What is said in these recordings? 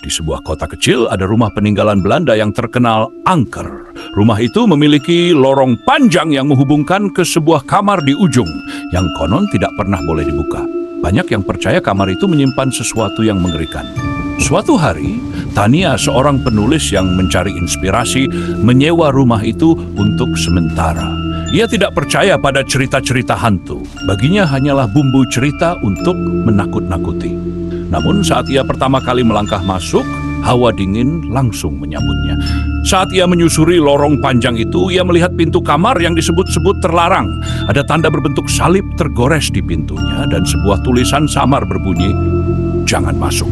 Di sebuah kota kecil ada rumah peninggalan Belanda yang terkenal angker. Rumah itu memiliki lorong panjang yang menghubungkan ke sebuah kamar di ujung, yang konon tidak pernah boleh dibuka. Banyak yang percaya kamar itu menyimpan sesuatu yang mengerikan. Suatu hari, Tania, seorang penulis yang mencari inspirasi, menyewa rumah itu untuk sementara. Ia tidak percaya pada cerita-cerita hantu. Baginya hanyalah bumbu cerita untuk menakut-nakuti. Namun saat ia pertama kali melangkah masuk, hawa dingin langsung menyambutnya. Saat ia menyusuri lorong panjang itu, ia melihat pintu kamar yang disebut-sebut terlarang. Ada tanda berbentuk salib tergores di pintunya dan sebuah tulisan samar berbunyi, "Jangan masuk."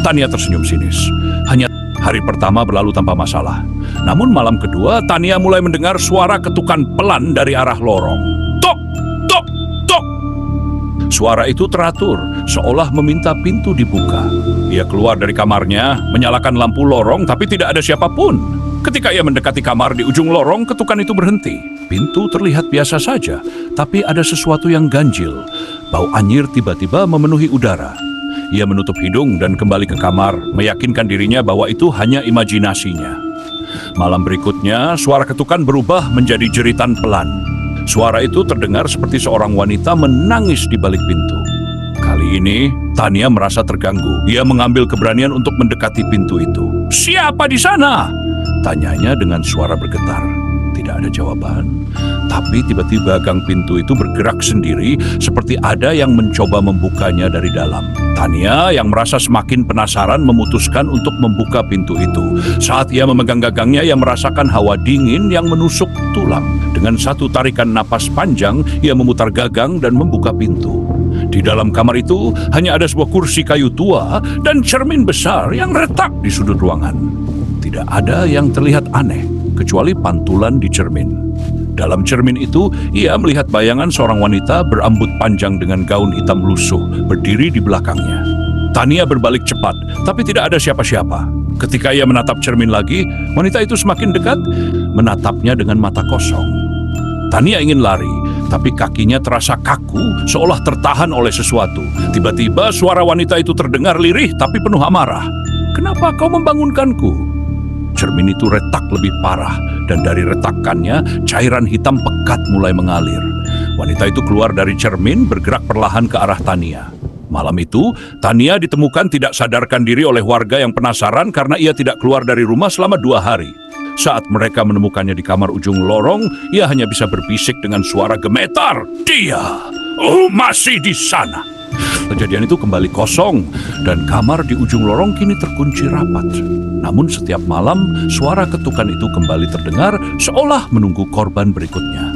Tania tersenyum sinis. Hanya hari pertama berlalu tanpa masalah. Namun malam kedua, Tania mulai mendengar suara ketukan pelan dari arah lorong. Tok, tok, tok. Suara itu teratur, seolah meminta pintu dibuka. Ia keluar dari kamarnya, menyalakan lampu lorong, tapi tidak ada siapapun. Ketika ia mendekati kamar di ujung lorong, ketukan itu berhenti. Pintu terlihat biasa saja, tapi ada sesuatu yang ganjil. Bau anyir tiba-tiba memenuhi udara. Ia menutup hidung dan kembali ke kamar, meyakinkan dirinya bahwa itu hanya imajinasinya. Malam berikutnya, suara ketukan berubah menjadi jeritan pelan. Suara itu terdengar seperti seorang wanita menangis di balik pintu. Kali ini, Tania merasa terganggu. Ia mengambil keberanian untuk mendekati pintu itu. "Siapa di sana?" tanyanya dengan suara bergetar. Tidak ada jawaban, tapi tiba-tiba gang pintu itu bergerak sendiri seperti ada yang mencoba membukanya dari dalam. Tania yang merasa semakin penasaran memutuskan untuk membuka pintu itu. Saat ia memegang gagangnya, ia merasakan hawa dingin yang menusuk tulang. Dengan satu tarikan napas panjang, ia memutar gagang dan membuka pintu. Di dalam kamar itu hanya ada sebuah kursi kayu tua dan cermin besar yang retak di sudut ruangan. Tidak ada yang terlihat aneh, kecuali pantulan di cermin. Dalam cermin itu, ia melihat bayangan seorang wanita berambut panjang dengan gaun hitam lusuh berdiri di belakangnya. Tania berbalik cepat, tapi tidak ada siapa-siapa. Ketika ia menatap cermin lagi, wanita itu semakin dekat, menatapnya dengan mata kosong. Tania ingin lari, tapi kakinya terasa kaku, seolah tertahan oleh sesuatu. Tiba-tiba suara wanita itu terdengar lirih tapi penuh amarah. "Kenapa kau membangunkanku?" Cermin itu retak lebih parah, dan dari retakannya, cairan hitam pekat mulai mengalir. Wanita itu keluar dari cermin, bergerak perlahan ke arah Tania. Malam itu, Tania ditemukan tidak sadarkan diri oleh warga yang penasaran karena ia tidak keluar dari rumah selama 2 hari. Saat mereka menemukannya di kamar ujung lorong, ia hanya bisa berbisik dengan suara gemetar, "Dia masih di sana." Kejadian itu kembali kosong, dan kamar di ujung lorong kini terkunci rapat. Namun setiap malam, suara ketukan itu kembali terdengar seolah menunggu korban berikutnya.